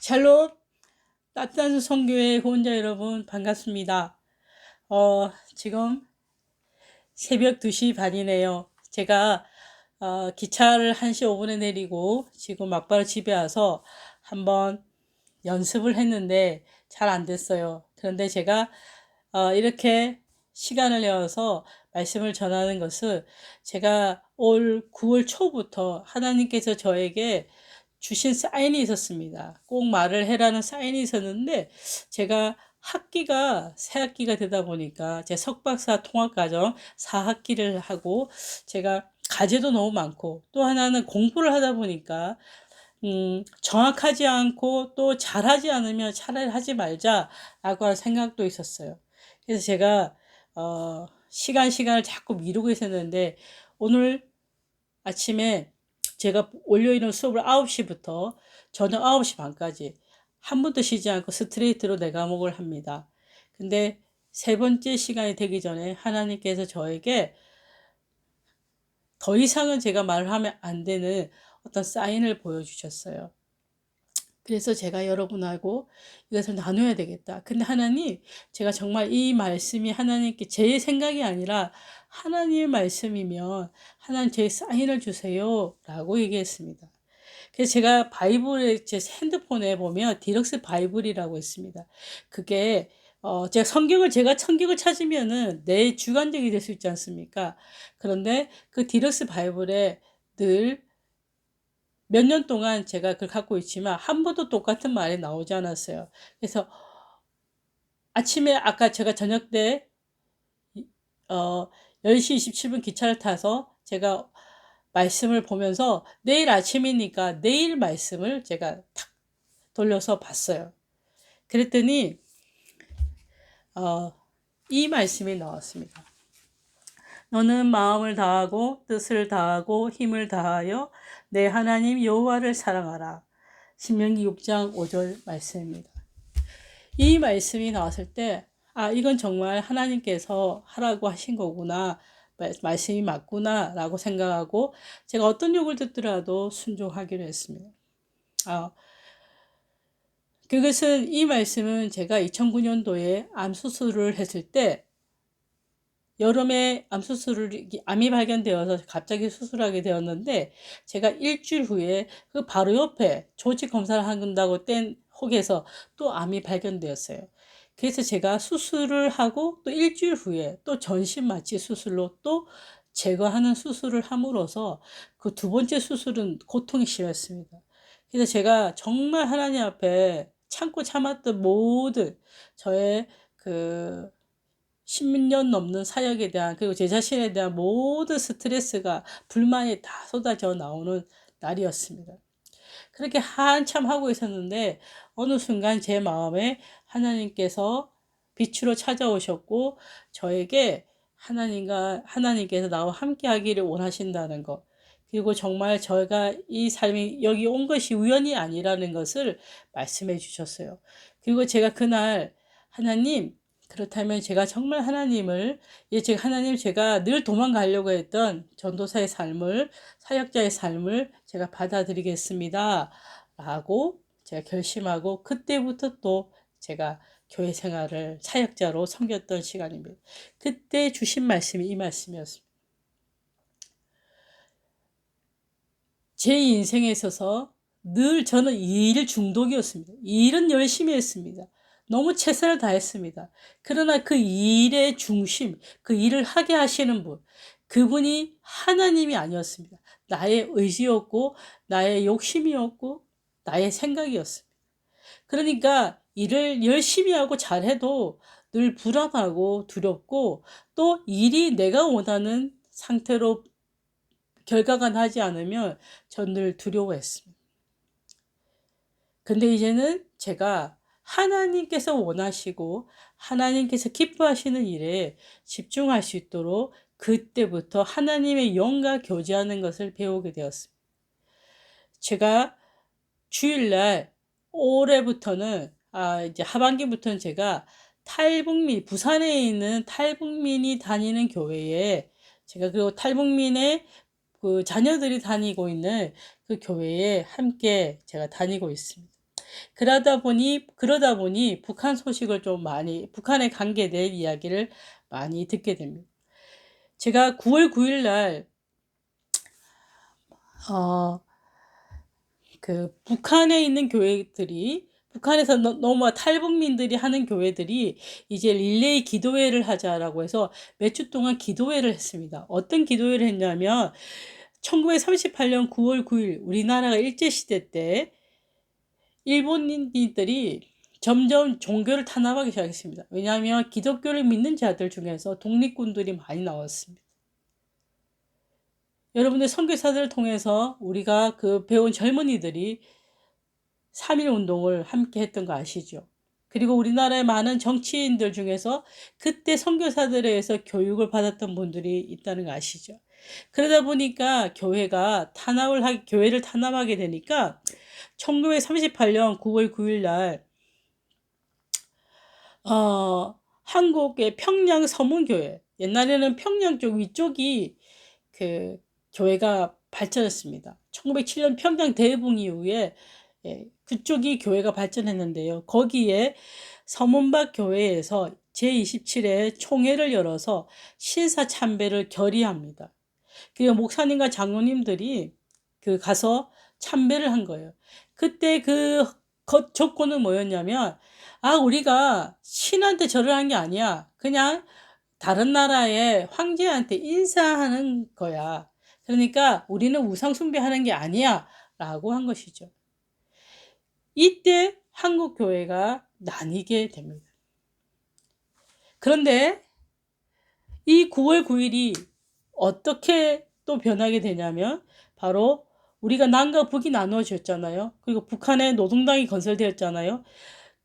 샬롬, 따뜻한 성교회 후원자 여러분 반갑습니다. 지금 새벽 2시 반이네요. 제가 기차를 1시 5분에 내리고 지금 막바로 집에 와서 한번 연습을 했는데 잘 안 됐어요. 그런데 제가 이렇게 시간을 내어서 말씀을 전하는 것은 제가 올 9월 초부터 하나님께서 저에게 주신 사인이 있었습니다. 꼭 말을 해라는 사인이 있었는데 제가 학기가 새 학기가 되다 보니까 제 석박사 통합과정 4학기를 하고 제가 과제도 너무 많고 또 하나는 공부를 하다 보니까 정확하지 않고 또 잘하지 않으면 차라리 하지 말자라고 할 생각도 있었어요. 그래서 제가 시간을 자꾸 미루고 있었는데 오늘 아침에 제가 올려있는 수업을 9시부터 저녁 9시 반까지 한 번도 쉬지 않고 스트레이트로 네 과목을 합니다. 근데 세 번째 시간이 되기 전에 하나님께서 저에게 더 이상은 제가 말을 하면 안 되는 어떤 사인을 보여주셨어요. 그래서 제가 여러분하고 이것을 나눠야 되겠다. 근데 하나님, 제가 정말 이 말씀이 하나님께 제 생각이 아니라 하나님의 말씀이면 하나님 제 사인을 주세요. 라고 얘기했습니다. 그래서 제가 바이블에 제 핸드폰에 보면 디럭스 바이블이라고 있습니다. 그게 제가 성경을 찾으면은 내 주관적이 될 수 있지 않습니까? 그런데 그 디럭스 바이블에 늘 몇 년 동안 제가 그걸 갖고 있지만 한 번도 똑같은 말이 나오지 않았어요. 그래서 아침에 아까 제가 저녁 때 어, 10시 27분 기차를 타서 제가 말씀을 보면서 내일 아침이니까 내일 말씀을 제가 탁 돌려서 봤어요. 그랬더니 어, 이 말씀이 나왔습니다. 너는 마음을 다하고 뜻을 다하고 힘을 다하여 내 하나님 여호와를 사랑하라. 신명기 6장 5절 말씀입니다. 이 말씀이 나왔을 때, 이건 정말 하나님께서 하라고 하신 거구나. 말씀이 맞구나. 라고 생각하고, 제가 어떤 욕을 듣더라도 순종하기로 했습니다. 그것은, 이 말씀은 제가 2009년도에 암 수술을 했을 때, 여름에 암이 발견되어서 갑자기 수술하게 되었는데, 제가 일주일 후에 그 바로 옆에 조직 검사를 한다고 뗀 혹에서 또 암이 발견되었어요. 그래서 제가 수술을 하고 또 일주일 후에 또 전신 마취 수술로 또 제거하는 수술을 함으로써 그 두 번째 수술은 고통이 심했습니다. 그래서 제가 정말 하나님 앞에 참고 참았던 모든 저의 그 10년 넘는 사역에 대한 그리고 제 자신에 대한 모든 스트레스가 불만이 다 쏟아져 나오는 날이었습니다. 그렇게 한참 하고 있었는데 어느 순간 제 마음에 하나님께서 빛으로 찾아오셨고 저에게 하나님께서 나와 함께 하기를 원하신다는 것 그리고 정말 저희가 이 삶이 여기 온 것이 우연이 아니라는 것을 말씀해 주셨어요. 그리고 제가 그날 하나님 그렇다면 제가 정말 제가 늘 도망가려고 했던 전도사의 삶을 사역자의 삶을 제가 받아들이겠습니다. 라고 제가 결심하고 그때부터 또 제가 교회 생활을 사역자로 섬겼던 시간입니다. 그때 주신 말씀이 이 말씀이었습니다. 제 인생에 있어서 늘 저는 일 중독이었습니다. 일은 열심히 했습니다. 너무 최선을 다했습니다. 그러나 그 일의 중심, 그 일을 하게 하시는 분, 그분이 하나님이 아니었습니다. 나의 의지였고, 나의 욕심이었고, 나의 생각이었습니다. 그러니까 일을 열심히 하고 잘해도 늘 불안하고 두렵고, 또 일이 내가 원하는 상태로 결과가 나지 않으면 전 늘 두려워했습니다. 근데 이제는 제가 하나님께서 원하시고 하나님께서 기뻐하시는 일에 집중할 수 있도록 그때부터 하나님의 영과 교제하는 것을 배우게 되었습니다. 제가 주일날 올해부터는 이제 하반기부터는 제가 부산에 있는 탈북민이 다니는 교회에 제가 그리고 탈북민의 그 자녀들이 다니고 있는 그 교회에 함께 제가 다니고 있습니다. 그러다 보니 북한 소식을 좀 많이, 북한에 관계된 이야기를 많이 듣게 됩니다. 제가 9월 9일 날, 어, 북한에 있는 교회들이, 북한에서 너무 탈북민들이 하는 교회들이 이제 릴레이 기도회를 하자라고 해서 몇 주 동안 기도회를 했습니다. 어떤 기도회를 했냐면 1938년 9월 9일 우리나라가 일제시대 때 일본인들이 점점 종교를 탄압하기 시작했습니다. 왜냐하면 기독교를 믿는 자들 중에서 독립군들이 많이 나왔습니다. 여러분들 선교사들을 통해서 우리가 배운 젊은이들이 3.1 운동을 함께 했던 거 아시죠? 그리고 우리나라의 많은 정치인들 중에서 그때 선교사들에 의해서 교육을 받았던 분들이 있다는 거 아시죠? 그러다 보니까 교회를 탄압하게 되니까 1938년 9월 9일 날 한국의 평양 서문교회, 옛날에는 평양 쪽 위쪽이 교회가 발전했습니다. 1907년 평양 대붕 이후에 그쪽이 교회가 발전했는데요. 거기에 서문박 교회에서 제27회 총회를 열어서 신사 참배를 결의합니다. 그리고 목사님과 장로님들이 가서 참배를 한 거예요. 그때 조건은 뭐였냐면, 우리가 신한테 절을 한 게 아니야. 그냥 다른 나라의 황제한테 인사하는 거야. 그러니까 우리는 우상 숭배하는 게 아니야. 라고 한 것이죠. 이때 한국 교회가 나뉘게 됩니다. 그런데 이 9월 9일이 어떻게 또 변하게 되냐면 바로 우리가 남과 북이 나누어졌잖아요. 그리고 북한에 노동당이 건설되었잖아요.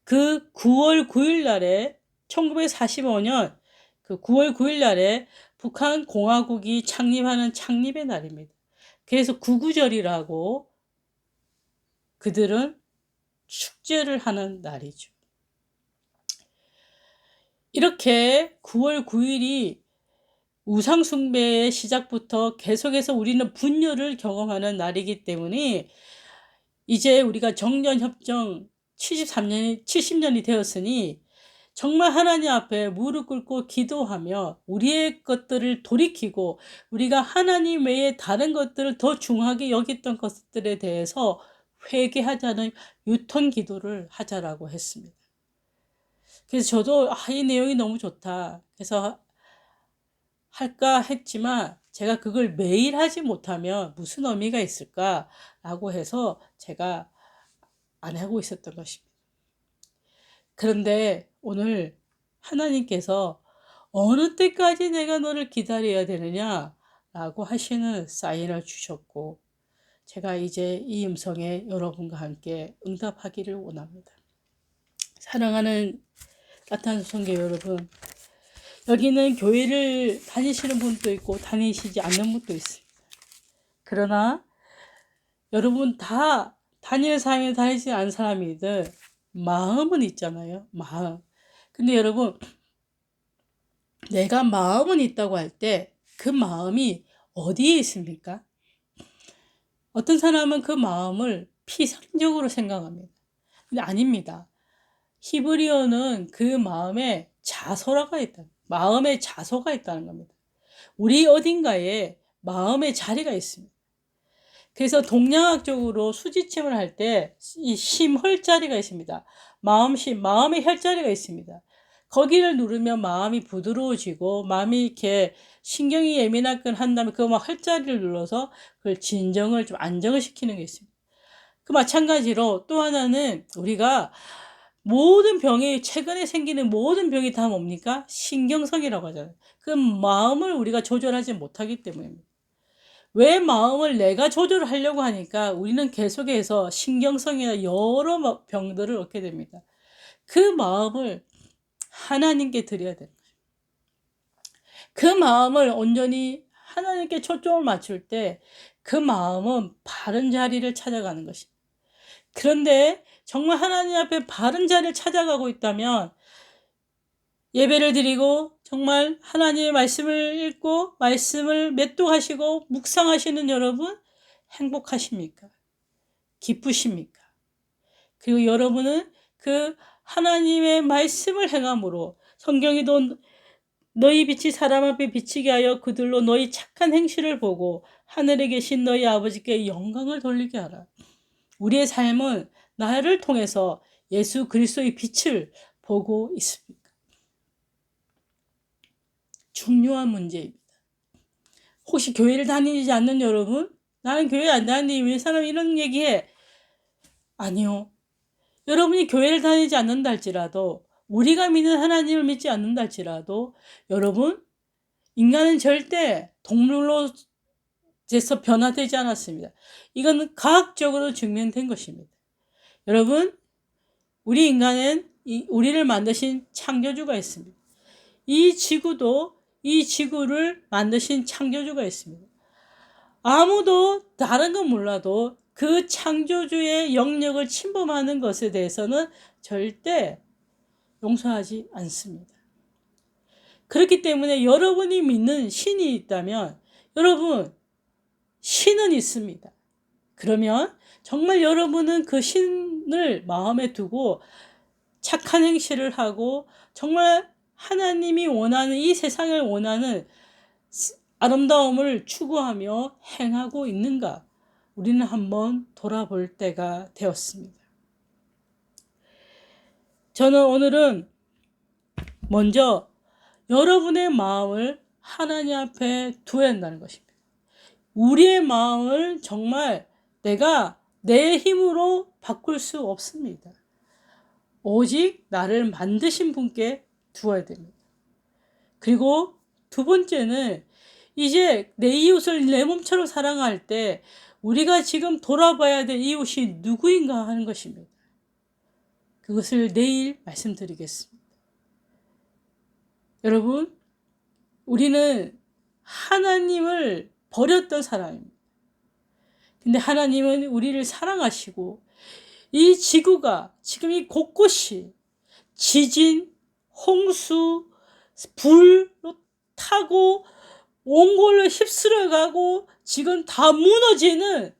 그 9월 9일 날에 1945년 9월 9일 날에 북한 공화국이 창립하는 창립의 날입니다. 그래서 구구절이라고 그들은 축제를 하는 날이죠. 이렇게 9월 9일이 우상숭배의 시작부터 계속해서 우리는 분열을 경험하는 날이기 때문에 이제 우리가 정년협정 70년이 되었으니 정말 하나님 앞에 무릎 꿇고 기도하며 우리의 것들을 돌이키고 우리가 하나님 외에 다른 것들을 더 중하게 여겼던 것들에 대해서 회개하자는 유턴 기도를 하자라고 했습니다. 그래서 저도 이 내용이 너무 좋다. 그래서 할까 했지만 제가 그걸 매일 하지 못하면 무슨 의미가 있을까라고 해서 제가 안 하고 있었던 것입니다. 그런데 오늘 하나님께서 어느 때까지 내가 너를 기다려야 되느냐라고 하시는 사인을 주셨고 제가 이제 이 음성에 여러분과 함께 응답하기를 원합니다. 사랑하는 따뜻한 성도 여러분, 여기는 교회를 다니시는 분도 있고 다니시지 않는 분도 있습니다. 그러나 여러분 다 다니는 사람이 다니지 않은 사람이든 마음은 있잖아요. 마음. 근데 여러분 내가 마음은 있다고 할 때 그 마음이 어디에 있습니까? 어떤 사람은 그 마음을 피상적으로 생각합니다. 근데 아닙니다. 히브리어는 그 마음에 자소라가 있다. 마음의 자소가 있다는 겁니다. 우리 어딘가에 마음의 자리가 있습니다. 그래서 동양학적으로 수지침을 할 때 이 심혈자리가 있습니다. 마음의 혈자리가 있습니다. 거기를 누르면 마음이 부드러워지고 마음이 이렇게 신경이 예민하건 한다면 그 혈자리를 눌러서 그걸 진정을 좀 안정을 시키는 게 있습니다. 그 마찬가지로 또 하나는 우리가 최근에 생기는 모든 병이 다 뭡니까? 신경성이라고 하잖아요. 그 마음을 우리가 조절하지 못하기 때문입니다. 왜 마음을 내가 조절하려고 하니까 우리는 계속해서 신경성이나 여러 병들을 얻게 됩니다. 그 마음을 하나님께 드려야 됩니다. 그 마음을 온전히 하나님께 초점을 맞출 때 그 마음은 바른 자리를 찾아가는 것입니다. 그런데 정말 하나님 앞에 바른 자리를 찾아가고 있다면 예배를 드리고 정말 하나님의 말씀을 읽고 말씀을 맺독하시고 묵상하시는 여러분 행복하십니까? 기쁘십니까? 그리고 여러분은 그 하나님의 말씀을 행함으로 성경에도 너희 빛이 사람 앞에 비치게 하여 그들로 너희 착한 행실을 보고 하늘에 계신 너희 아버지께 영광을 돌리게 하라. 우리의 삶은 나를 통해서 예수 그리스도의 빛을 보고 있습니까? 중요한 문제입니다. 혹시 교회를 다니지 않는 여러분? 나는 교회 안 다니는데 왜 사람이 이런 얘기해? 아니요. 여러분이 교회를 다니지 않는다 할지라도, 우리가 믿는 하나님을 믿지 않는다 할지라도, 여러분, 인간은 절대 동물로 돼서 변화되지 않았습니다. 이건 과학적으로 증명된 것입니다. 여러분, 우리 인간은 우리를 만드신 창조주가 있습니다. 이 지구를 만드신 창조주가 있습니다. 아무도 다른 건 몰라도 그 창조주의 영역을 침범하는 것에 대해서는 절대 용서하지 않습니다. 그렇기 때문에 여러분이 믿는 신이 있다면, 여러분, 신은 있습니다. 그러면 정말 여러분은 그 신을 마음에 두고 착한 행실을 하고 정말 하나님이 원하는, 이 세상을 원하는 아름다움을 추구하며 행하고 있는가? 우리는 한번 돌아볼 때가 되었습니다. 저는 오늘은 먼저 여러분의 마음을 하나님 앞에 두어야 한다는 것입니다. 우리의 마음을 정말 내가 내 힘으로 바꿀 수 없습니다. 오직 나를 만드신 분께 두어야 됩니다. 그리고 두 번째는 이제 내 이웃을 내 몸처럼 사랑할 때 우리가 지금 돌아봐야 될 이웃이 누구인가 하는 것입니다. 그것을 내일 말씀드리겠습니다. 여러분, 우리는 하나님을 버렸던 사람입니다. 근데 하나님은 우리를 사랑하시고 이 지구가 지금 이 곳곳이 지진, 홍수, 불로 타고 온 걸로 휩쓸어가고 지금 다 무너지는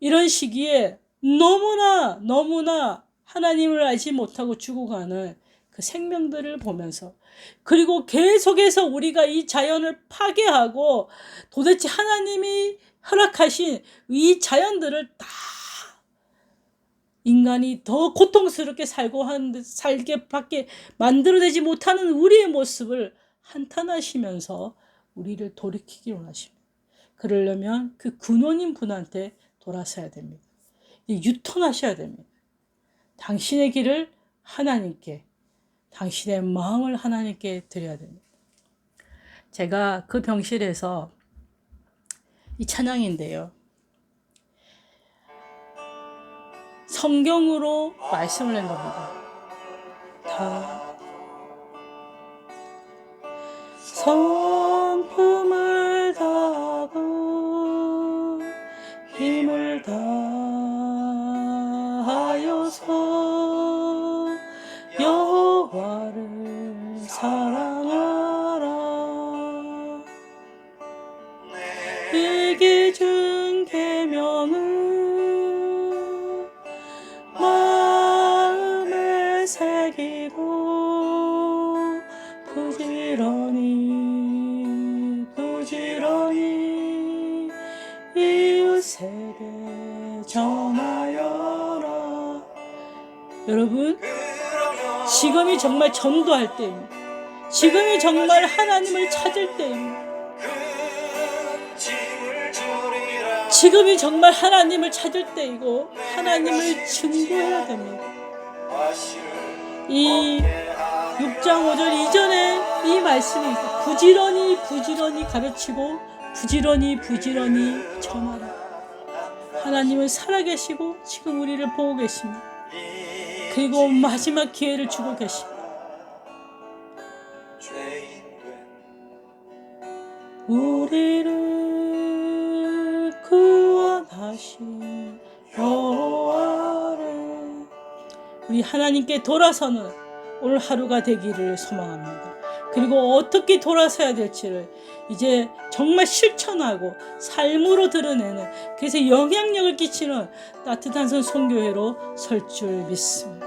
이런 시기에 너무나 하나님을 알지 못하고 죽어가는 그 생명들을 보면서, 그리고 계속해서 우리가 이 자연을 파괴하고 도대체 하나님이 허락하신 이 자연들을 다 인간이 더 고통스럽게 살게 밖에 만들어내지 못하는 우리의 모습을 한탄하시면서 우리를 돌이키기 원하십니다. 그러려면 그 근원인 분한테 돌아서야 됩니다. 유턴하셔야 됩니다. 당신의 길을 하나님께, 당신의 마음을 하나님께 드려야 됩니다. 제가 그 병실에서 이 찬양인데요, 성경으로 말씀을 낸 겁니다. 다 성품을 다하고 힘을 다하여서 여호와를 사랑하라. 내게 준 계명은 마음에 새기고 부지런히 이웃에게 전하여라. 여러분, 지금이 정말 전도할 때입니다. 지금이 정말 하나님을 찾을 때입니다. 지금이 정말 하나님을 찾을 때이고 하나님을 증거해야 됩니다. 이 6장 5절 이전에 이 말씀이 있어요. 부지런히 가르치고 부지런히 전하라. 하나님은 살아계시고 지금 우리를 보고 계십니다. 그리고 마지막 기회를 주고 계십니다. 우리를 구원하신 여호와를, 우리 하나님께 돌아서는 오늘 하루가 되기를 소망합니다. 그리고 어떻게 돌아서야 될지를 이제 정말 실천하고 삶으로 드러내는, 그래서 영향력을 끼치는 따뜻한 선교회로 설 줄 믿습니다.